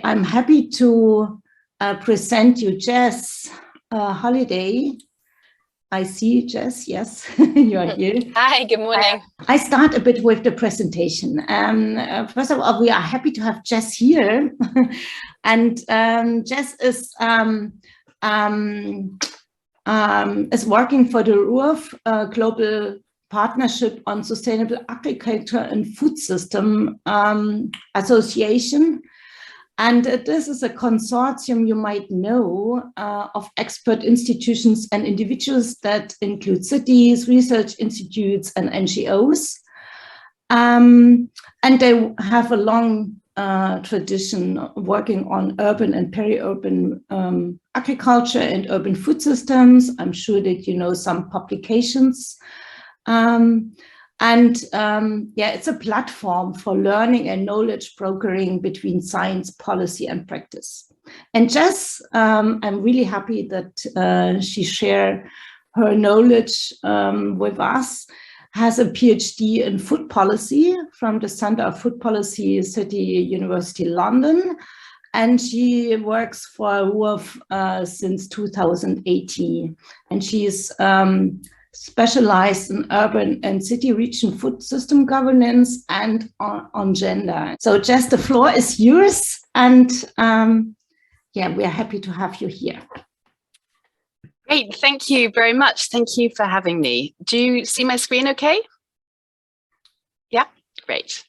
I'm happy to present you Jess Holiday. I see Jess, yes, you are here. Hi, good morning. I start a bit with the presentation. First of all, we are happy to have Jess here. And Jess is working for the RUAF Global Partnership on Sustainable Agriculture and Food System Association. And this is a consortium you might know of expert institutions and individuals that include cities, research institutes, and NGOs. And they have a long tradition working on urban and peri-urban agriculture and urban food systems. I'm sure that you know some publications. It's a platform for learning and knowledge brokering between science, policy, and practice. And Jess, I'm really happy that she shared her knowledge with us, has a PhD in food policy from the Center of Food Policy, City University London. And she works for RUAF since 2018. And she's specialized in urban and city region food system governance and on gender. So Jess, the floor is yours. And we are happy to have you here. Great, thank you very much. Thank you for having me. Do you see my screen okay? Yeah, great.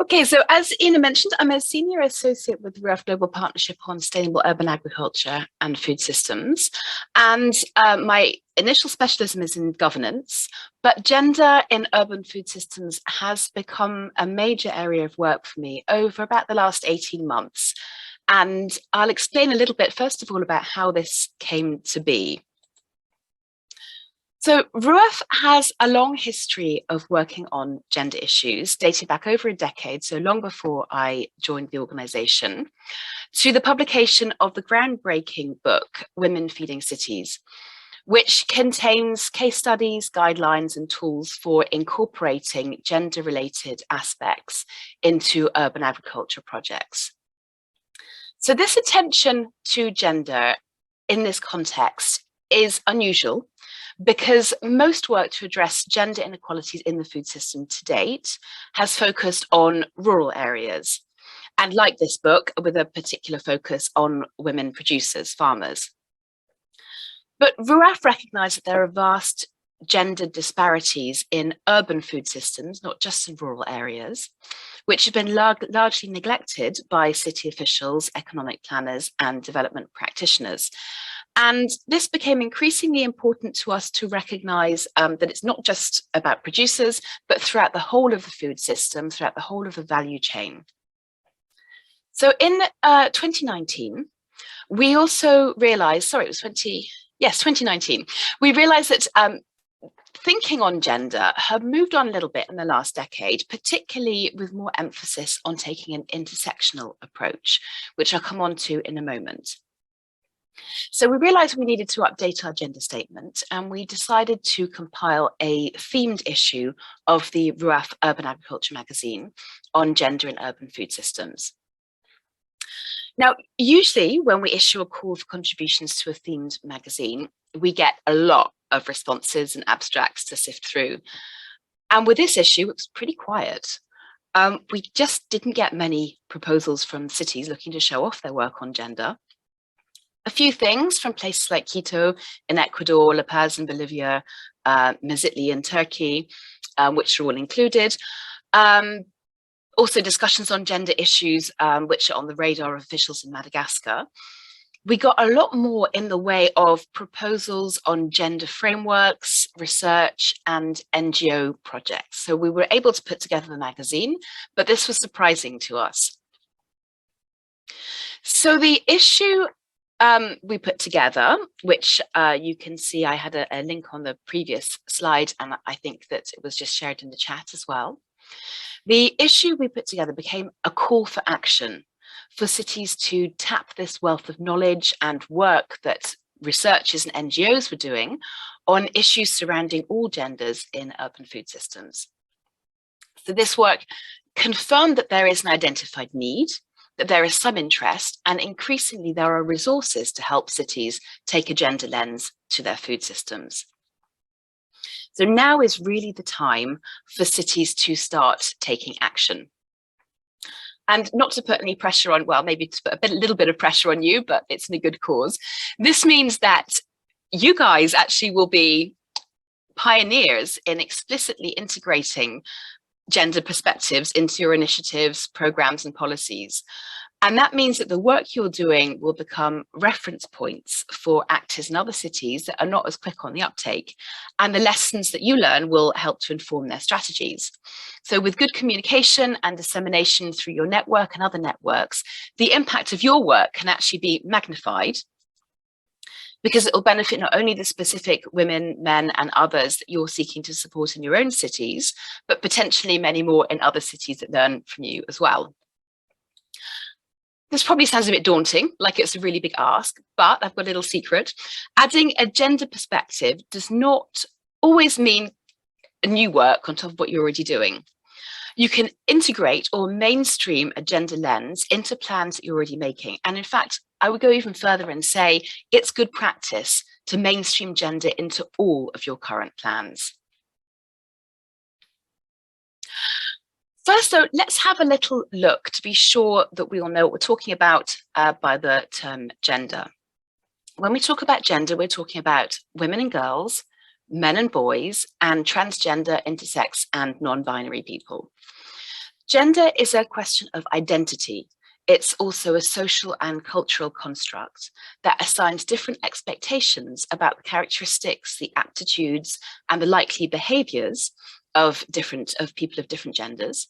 Okay, so as Ina mentioned, I'm a senior associate with RUAF Global Partnership on Sustainable Urban Agriculture and Food Systems. And my initial specialism is in governance, but gender in urban food systems has become a major area of work for me over about the last 18 months. And I'll explain a little bit, first of all, about how this came to be. So RUAF has a long history of working on gender issues, dating back over a decade, so long before I joined the organization, to the publication of the groundbreaking book, Women Feeding Cities, which contains case studies, guidelines, and tools for incorporating gender-related aspects into urban agriculture projects. So this attention to gender in this context is unusual, because most work to address gender inequalities in the food system to date has focused on rural areas, and like this book, with a particular focus on women producers, farmers. But RUAF recognised that there are vast gender disparities in urban food systems, not just in rural areas, which have been largely neglected by city officials, economic planners, and development practitioners. And this became increasingly important to us to recognise that it's not just about producers, but throughout the whole of the food system, throughout the whole of the value chain. So in 2019, we also realised, 2019, we realised that thinking on gender had moved on a little bit in the last decade, particularly with more emphasis on taking an intersectional approach, which I'll come on to in a moment. So we realised we needed to update our gender statement, and we decided to compile a themed issue of the RUAF Urban Agriculture magazine on gender in urban food systems. Now, usually when we issue a call for contributions to a themed magazine, we get a lot of responses and abstracts to sift through. And with this issue, it was pretty quiet. We just didn't get many proposals from cities looking to show off their work on gender. A few things from places like Quito in Ecuador, La Paz in Bolivia, Mezitli in Turkey, which are all included. Also discussions on gender issues, which are on the radar of officials in Madagascar. We got a lot more in the way of proposals on gender frameworks, research, and NGO projects. So we were able to put together the magazine, but this was surprising to us. So the issue we put together, which you can see, I had a link on the previous slide, and I think that it was just shared in the chat as well. The issue we put together became a call for action for cities to tap this wealth of knowledge and work that researchers and NGOs were doing on issues surrounding all genders in urban food systems. So this work confirmed that there is an identified need, that there is some interest, and increasingly there are resources to help cities take a gender lens to their food systems. So now is really the time for cities to start taking action. And not to put any pressure on, well, maybe to put a little bit of pressure on you, but it's in a good cause. This means that you guys actually will be pioneers in explicitly integrating gender perspectives into your initiatives, programs, and policies. And that means that the work you're doing will become reference points for actors in other cities that are not as quick on the uptake. And the lessons that you learn will help to inform their strategies. So with good communication and dissemination through your network and other networks, the impact of your work can actually be magnified, because it will benefit not only the specific women, men, and others that you're seeking to support in your own cities, but potentially many more in other cities that learn from you as well. This probably sounds a bit daunting, like it's a really big ask, but I've got a little secret. Adding a gender perspective does not always mean new work on top of what you're already doing. You can integrate or mainstream a gender lens into plans that you're already making. And in fact, I would go even further and say it's good practice to mainstream gender into all of your current plans. First, though, let's have a little look to be sure that we all know what we're talking about by the term gender. When we talk about gender, we're talking about women and girls, men and boys, and transgender, intersex, and non-binary people. Gender is a question of identity. It's also a social and cultural construct that assigns different expectations about the characteristics, the aptitudes, and the likely behaviors of people of different genders,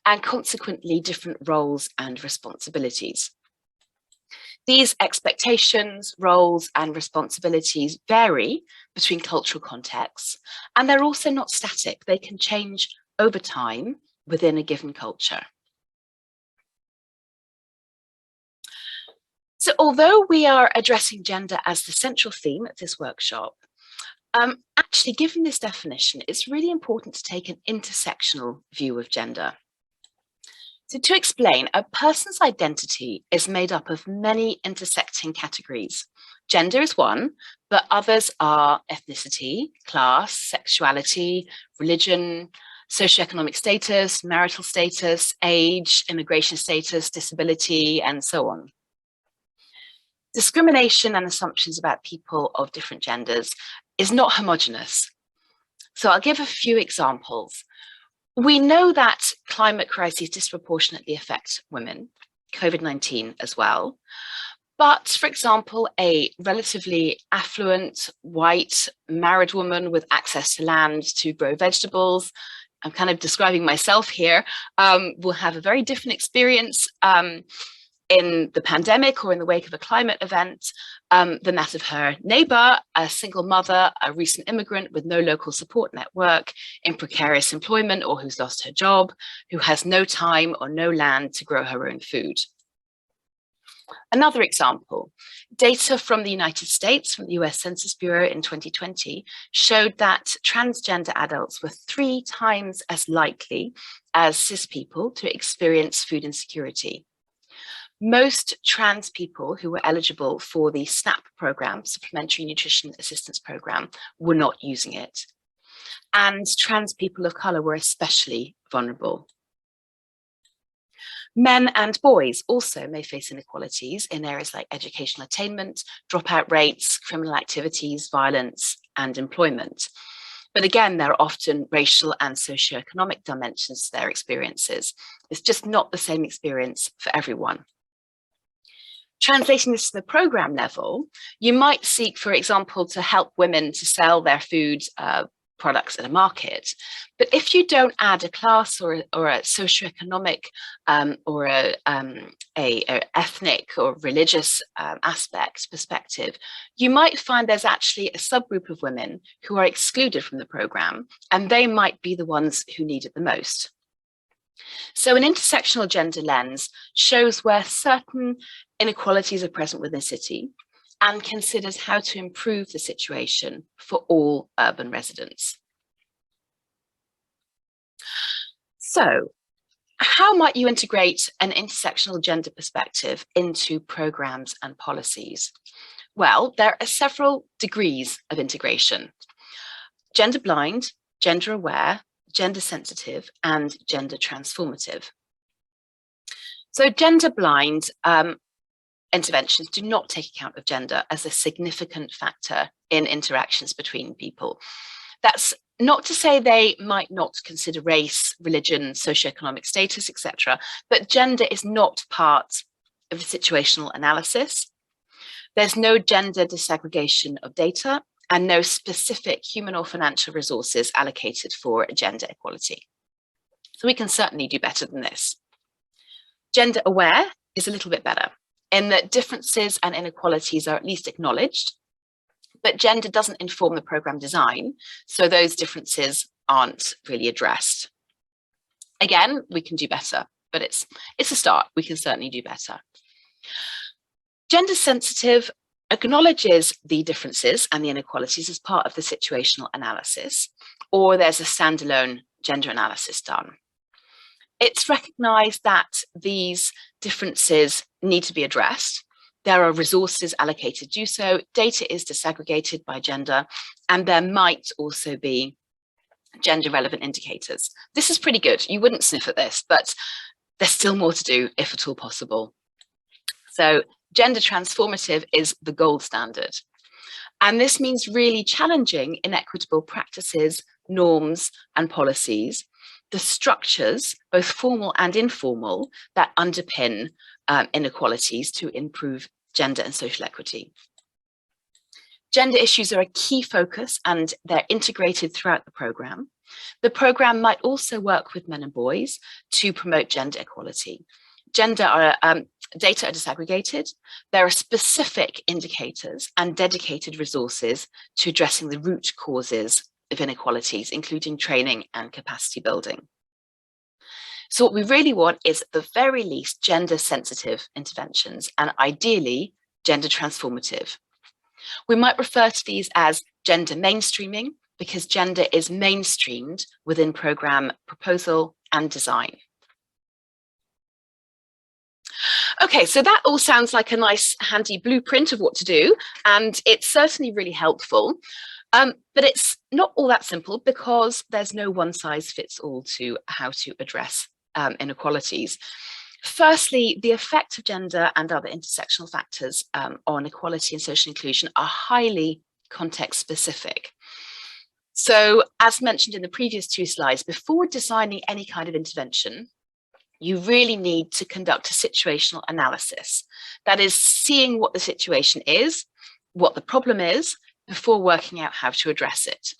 and consequently different roles and responsibilities. These expectations, roles, and responsibilities vary between cultural contexts, and they're also not static. They can change over time within a given culture. So although we are addressing gender as the central theme of this workshop, actually, given this definition, it's really important to take an intersectional view of gender. So to explain, a person's identity is made up of many intersecting categories. Gender is one, but others are ethnicity, class, sexuality, religion, socioeconomic status, marital status, age, immigration status, disability, and so on. Discrimination and assumptions about people of different genders is not homogeneous. So I'll give a few examples. We know that climate crises disproportionately affect women, COVID-19 as well. But for example, a relatively affluent, white, married woman with access to land to grow vegetables, I'm kind of describing myself here, will have a very different experience in the pandemic or in the wake of a climate event than that of her neighbor, a single mother, a recent immigrant with no local support network, in precarious employment, or who's lost her job, who has no time or no land to grow her own food. Another example, data from the United States, from the US Census Bureau in 2020, showed that transgender adults were 3 times as likely as cis people to experience food insecurity. Most trans people who were eligible for the SNAP program, Supplementary Nutrition Assistance Program, were not using it. And trans people of color were especially vulnerable. Men and boys also may face inequalities in areas like educational attainment, dropout rates, criminal activities, violence, and employment. But again, there are often racial and socioeconomic dimensions to their experiences. It's just not the same experience for everyone. Translating this to the program level, you might seek, for example, to help women to sell their food products at a market. But if you don't add a class or a socioeconomic or a ethnic or religious perspective, you might find there's actually a subgroup of women who are excluded from the program, and they might be the ones who need it the most. So an intersectional gender lens shows where certain inequalities are present within a city and considers how to improve the situation for all urban residents. So how might you integrate an intersectional gender perspective into programs and policies? Well, there are several degrees of integration: gender blind, gender aware, gender sensitive, and gender transformative. So gender blind interventions do not take account of gender as a significant factor in interactions between people. That's not to say they might not consider race, religion, socioeconomic status, etc., but gender is not part of the situational analysis. There's no gender disaggregation of data and no specific human or financial resources allocated for gender equality. So we can certainly do better than this. Gender aware is a little bit better in that differences and inequalities are at least acknowledged, but gender doesn't inform the program design, so those differences aren't really addressed. Again, we can do better, but it's a start. We can certainly do better. Gender sensitive acknowledges the differences and the inequalities as part of the situational analysis, or there's a standalone gender analysis done. It's recognized that these differences need to be addressed. There are resources allocated to do so, data is disaggregated by gender, and there might also be gender relevant indicators. This is pretty good. You wouldn't sniff at this, but there's still more to do if at all possible. So gender transformative is the gold standard. And this means really challenging inequitable practices, norms, and policies, the structures, both formal and informal, that underpin inequalities to improve gender and social equity. Gender issues are a key focus and they're integrated throughout the programme. The programme might also work with men and boys to promote gender equality. Data are disaggregated. There are specific indicators and dedicated resources to addressing the root causes of inequalities, including training and capacity building. So what we really want is, at the very least, gender sensitive interventions and ideally gender transformative. We might refer to these as gender mainstreaming because gender is mainstreamed within programme proposal and design. Okay, so that all sounds like a nice handy blueprint of what to do, and it's certainly really helpful. But it's not all that simple because there's no one size fits all to how to address inequalities. Firstly, the effect of gender and other intersectional factors on equality and social inclusion are highly context specific. So as mentioned in the previous two slides, before designing any kind of intervention, you really need to conduct a situational analysis. That is, seeing what the situation is, what the problem is, before working out how to address it.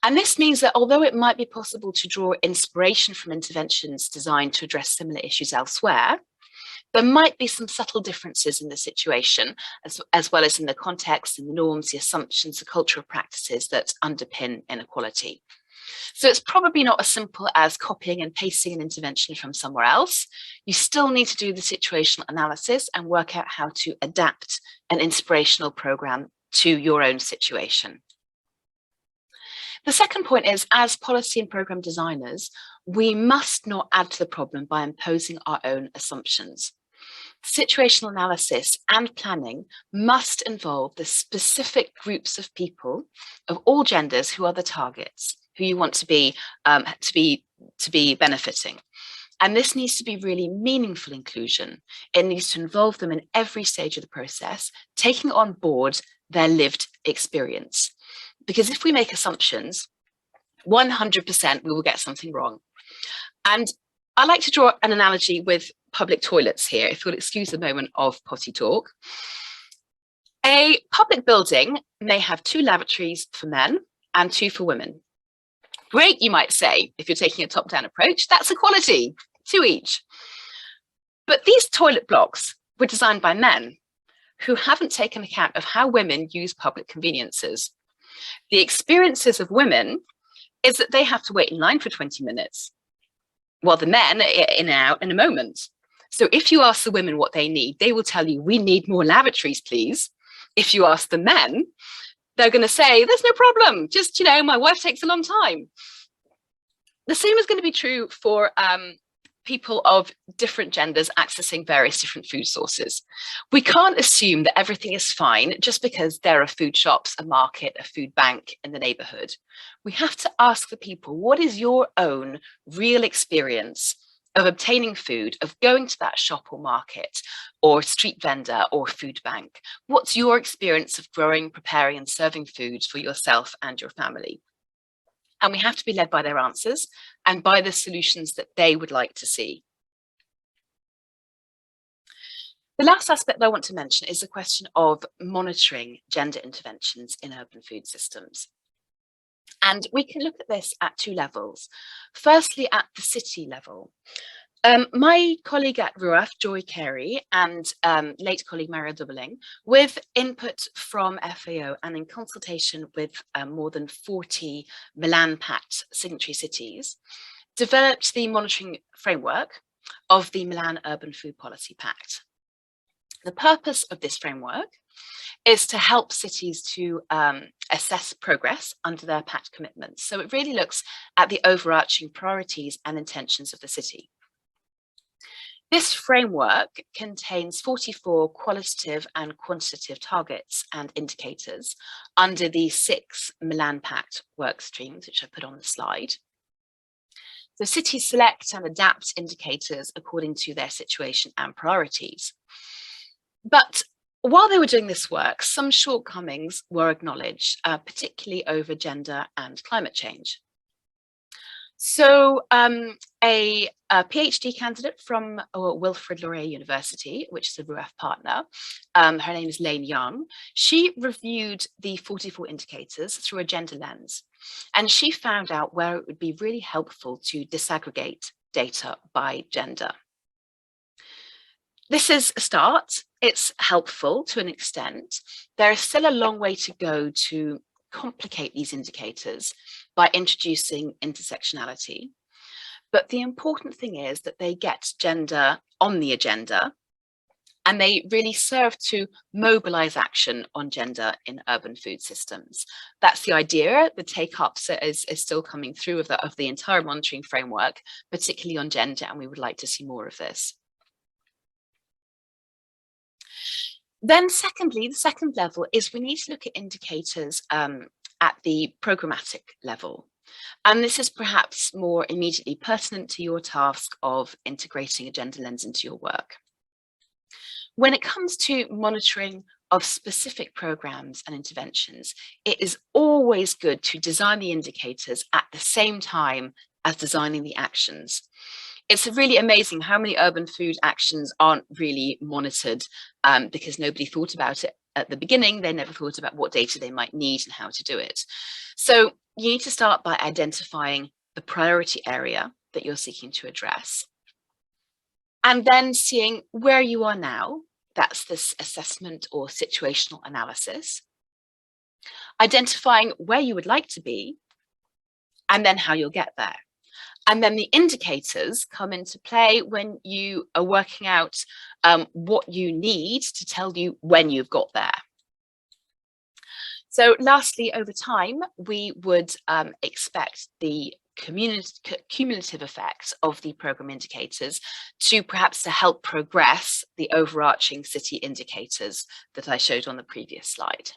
And this means that although it might be possible to draw inspiration from interventions designed to address similar issues elsewhere, there might be some subtle differences in the situation, as well as in the context and the norms, the assumptions, the cultural practices that underpin inequality. So it's probably not as simple as copying and pasting an intervention from somewhere else. You still need to do the situational analysis and work out how to adapt an inspirational program to your own situation. The second point is, as policy and program designers, we must not add to the problem by imposing our own assumptions. Situational analysis and planning must involve the specific groups of people of all genders who are the targets, who you want to be benefiting. And this needs to be really meaningful inclusion. It needs to involve them in every stage of the process, taking on board their lived experience. Because if we make assumptions, 100% we will get something wrong. And I like to draw an analogy with public toilets here, if you'll excuse a moment of potty talk. A public building may have 2 lavatories for men and 2 for women. Great, you might say, if you're taking a top-down approach, that's equality, 2 each. But these toilet blocks were designed by men who haven't taken account of how women use public conveniences. The experiences of women is that they have to wait in line for 20 minutes, while the men are in and out in a moment. So if you ask the women what they need, they will tell you, we need more lavatories, please. If you ask the men, they're going to say, there's no problem. Just, my wife takes a long time. The same is going to be true for people of different genders accessing various different food sources. We can't assume that everything is fine just because there are food shops, a market, a food bank in the neighborhood. We have to ask the people, what is your own real experience of obtaining food, of going to that shop or market or street vendor or food bank? What's your experience of growing, preparing and serving food for yourself and your family? And we have to be led by their answers and by the solutions that they would like to see. The last aspect that I want to mention is the question of monitoring gender interventions in urban food systems. And we can look at this at two levels. Firstly, at the city level. My colleague at RUAF, Joy Carey, and late colleague Maria Dubbeling, with input from FAO and in consultation with more than 40 Milan Pact signatory cities, developed the monitoring framework of the Milan Urban Food Policy Pact. The purpose of this framework is to help cities to assess progress under their pact commitments. So it really looks at the overarching priorities and intentions of the city. This framework contains 44 qualitative and quantitative targets and indicators under the 6 Milan Pact work streams, which I put on the slide. So cities select and adapt indicators according to their situation and priorities. But while they were doing this work, some shortcomings were acknowledged, particularly over gender and climate change. So a PhD candidate from Wilfrid Laurier University, which is a RUAF partner, her name is Lane Young, she reviewed the 44 indicators through a gender lens, and she found out where it would be really helpful to disaggregate data by gender. This is a start. It's helpful to an extent. There is still a long way to go to complicate these indicators by introducing intersectionality. But the important thing is that they get gender on the agenda, and they really serve to mobilize action on gender in urban food systems. That's the idea. The take-up is still coming through of the entire monitoring framework, particularly on gender, and we would like to see more of this. Then secondly, the second level is we need to look at indicators at the programmatic level. And this is perhaps more immediately pertinent to your task of integrating a gender lens into your work. When it comes to monitoring of specific programs and interventions, it is always good to design the indicators at the same time as designing the actions. It's really amazing how many urban food actions aren't really monitored because nobody thought about it at the beginning. They never thought about what data they might need and how to do it. So you need to start by identifying the priority area that you're seeking to address, and then seeing where you are now. That's this assessment or situational analysis. Identifying where you would like to be, and then how you'll get there. And then the indicators come into play when you are working out what you need to tell you when you've got there. So lastly, over time, we would expect the cumulative effects of the programme indicators to perhaps to help progress the overarching city indicators that I showed on the previous slide.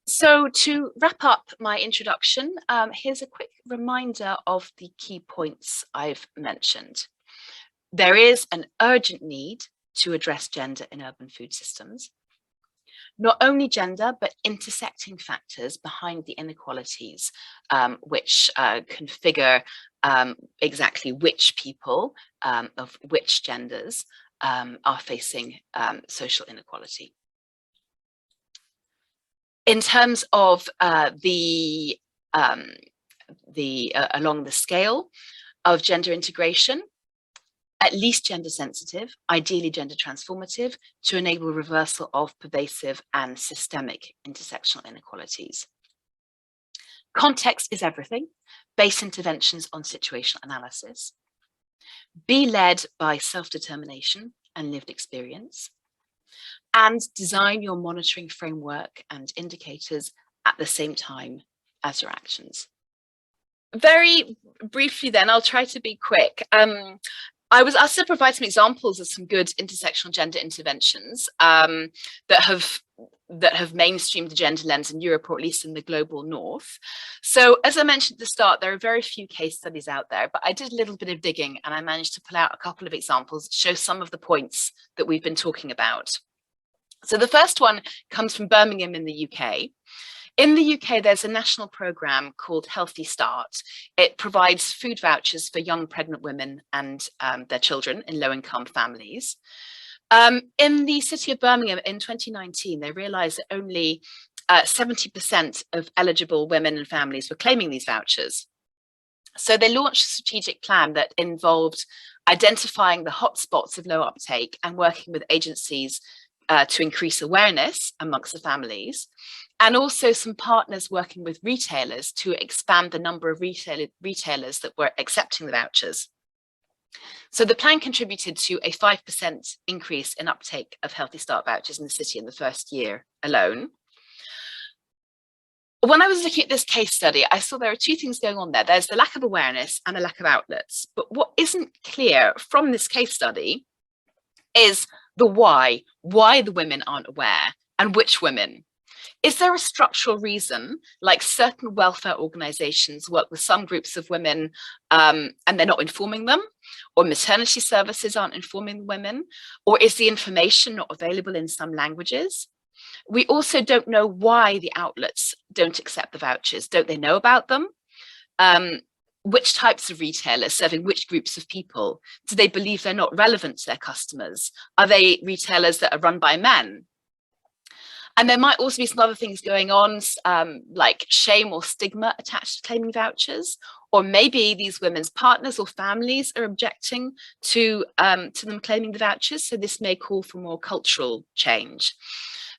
So to wrap up my introduction, here's a quick reminder of the key points I've mentioned. There is an urgent need to address gender in urban food systems. Not only gender, but intersecting factors behind the inequalities which configure exactly which people of which genders are facing social inequality. In terms of along the scale of gender integration, at least gender sensitive, ideally gender transformative, to enable reversal of pervasive and systemic intersectional inequalities. Context is everything. Base interventions on situational analysis. Be led by self-determination and lived experience. And design your monitoring framework and indicators at the same time as your actions. Very briefly then, I'll try to be quick. I was asked to provide some examples of some good intersectional gender interventions that have mainstreamed the gender lens in Europe, or at least in the global north. So as I mentioned at the start, there are very few case studies out there, but I did a little bit of digging and I managed to pull out a couple of examples that show some of the points that we've been talking about. So the first one comes from Birmingham in the UK. In the UK, there's a national programme called Healthy Start. It provides food vouchers for young pregnant women and their children in low-income families. In the city of Birmingham in 2019, they realised that only 70% of eligible women and families were claiming these vouchers. So they launched a strategic plan that involved identifying the hotspots of low uptake and working with agencies to increase awareness amongst the families, and also some partners working with retailers to expand the number of retailers that were accepting the vouchers. So the plan contributed to a 5% increase in uptake of Healthy Start vouchers in the city in the first year alone. When I was looking at this case study, I saw there are two things going on there. There's the lack of awareness and a lack of outlets. But what isn't clear from this case study is the why the women aren't aware, and which women. Is there a structural reason, like certain welfare organizations work with some groups of women and they're not informing them, or maternity services aren't informing women, or is the information not available in some languages? We also don't know why the outlets don't accept the vouchers. Don't they know about them? Which types of retailers serving which groups of people? Do they believe they're not relevant to their customers? Are they retailers that are run by men? And there might also be some other things going on, like shame or stigma attached to claiming vouchers, or maybe these women's partners or families are objecting to them claiming the vouchers. So this may call for more cultural change.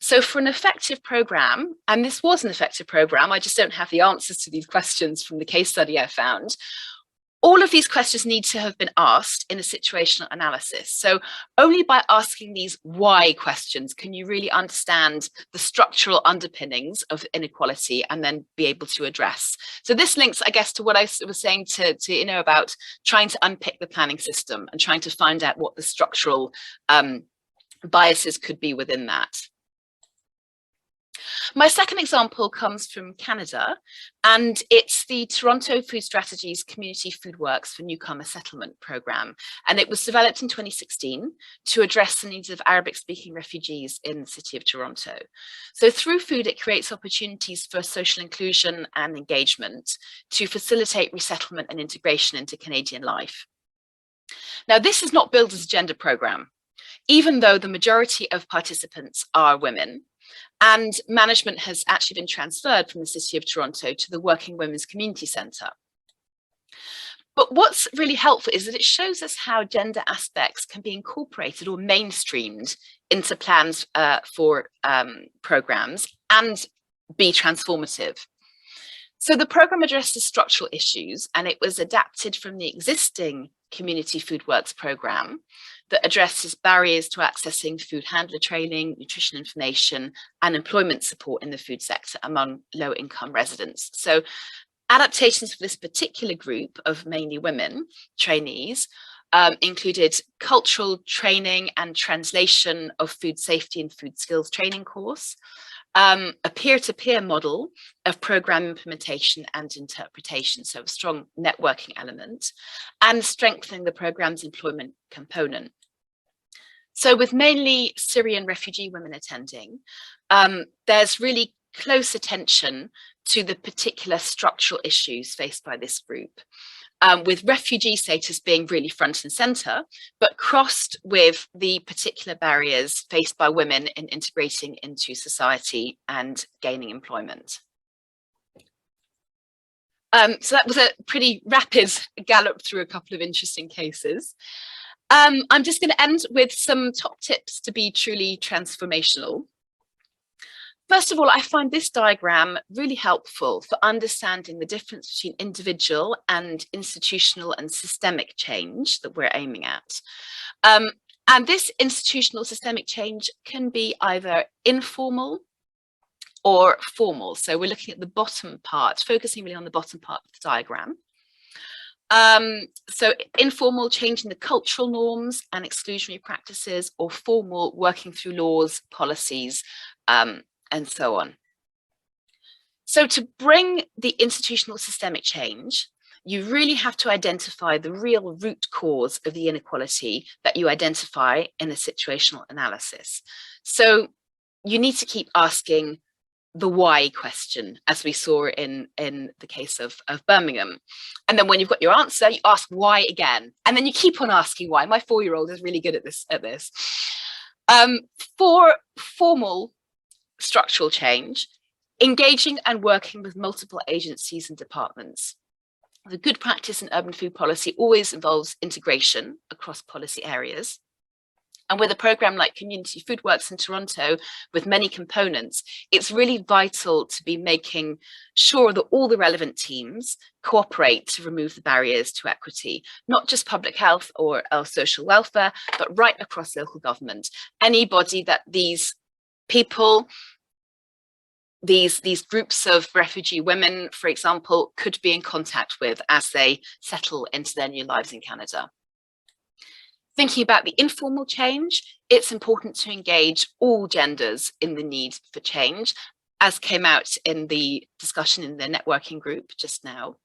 So for an effective program, and this was an effective program, I just don't have the answers to these questions from the case study I found. All of these questions need to have been asked in a situational analysis. So only by asking these why questions can you really understand the structural underpinnings of inequality and then be able to address. So this links, I guess, to what I was saying to about trying to unpick the planning system and trying to find out what the structural biases could be within that. My second example comes from Canada, and it's the Toronto Food Strategies Community Food Works for Newcomer Settlement Programme. And it was developed in 2016 to address the needs of Arabic-speaking refugees in the city of Toronto. So through food, it creates opportunities for social inclusion and engagement to facilitate resettlement and integration into Canadian life. Now, this is not billed as a gender programme, even though the majority of participants are women. And management has actually been transferred from the City of Toronto to the Working Women's Community Centre. But what's really helpful is that it shows us how gender aspects can be incorporated or mainstreamed into plans for programmes and be transformative. So the programme addresses structural issues, and it was adapted from the existing Community Food Works programme that addresses barriers to accessing food handler training, nutrition information, and employment support in the food sector among low-income residents. So adaptations for this particular group of mainly women trainees included cultural training and translation of food safety and food skills training course, a peer-to-peer model of program implementation and interpretation, so a strong networking element, and strengthening the program's employment component. So with mainly Syrian refugee women attending, there's really close attention to the particular structural issues faced by this group, with refugee status being really front and centre, but crossed with the particular barriers faced by women in integrating into society and gaining employment. So that was a pretty rapid gallop through a couple of interesting cases. I'm just going to end with some top tips to be truly transformational. First of all, I find this diagram really helpful for understanding the difference between individual and institutional and systemic change that we're aiming at. And this institutional systemic change can be either informal, or formal. So we're looking at the bottom part, focusing really on the bottom part of the diagram. So informal, changing the cultural norms and exclusionary practices, or formal, working through laws, policies, and so on. So to bring the institutional systemic change, you really have to identify the real root cause of the inequality that you identify in a situational analysis. So you need to keep asking the why question, as we saw in the case of Birmingham. And then when you've got your answer, you ask why again. And then you keep on asking why. My 4-year-old is really good at this. For formal structural change, engaging and working with multiple agencies and departments. The good practice in urban food policy always involves integration across policy areas. And with a program like Community Food Works in Toronto, with many components, it's really vital to be making sure that all the relevant teams cooperate to remove the barriers to equity, not just public health or social welfare, but right across local government. Anybody that these people, these groups of refugee women, for example, could be in contact with as they settle into their new lives in Canada. Thinking about the informal change, it's important to engage all genders in the need for change, as came out in the discussion in the networking group just now.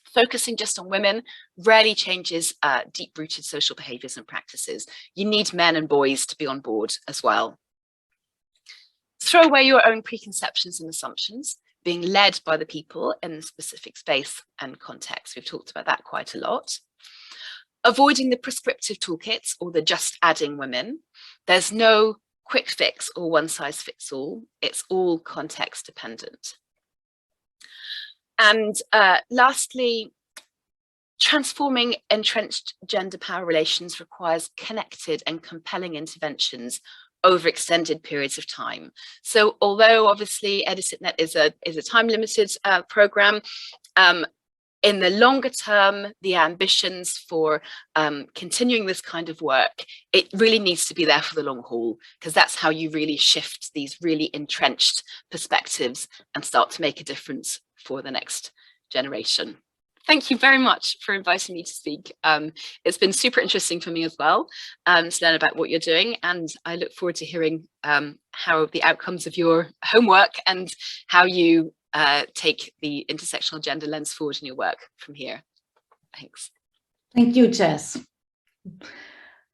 Focusing just on women rarely changes deep-rooted social behaviours and practices. You need men and boys to be on board as well. Throw away your own preconceptions and assumptions, being led by the people in the specific space and context. We've talked about that quite a lot. Avoiding the prescriptive toolkits or the just adding women. There's no quick fix or one size fits all. It's all context dependent. And lastly, transforming entrenched gender power relations requires connected and compelling interventions over extended periods of time. So although obviously EduCitNet is a time limited program, in the longer term, the ambitions for continuing this kind of work, it really needs to be there for the long haul, because that's how you really shift these really entrenched perspectives and start to make a difference for the next generation. Thank you very much for inviting me to speak. It's been super interesting for me as well to learn about what you're doing, and I look forward to hearing how the outcomes of your homework and how you take the intersectional gender lens forward in your work from here. Thanks. Thank you, Jess.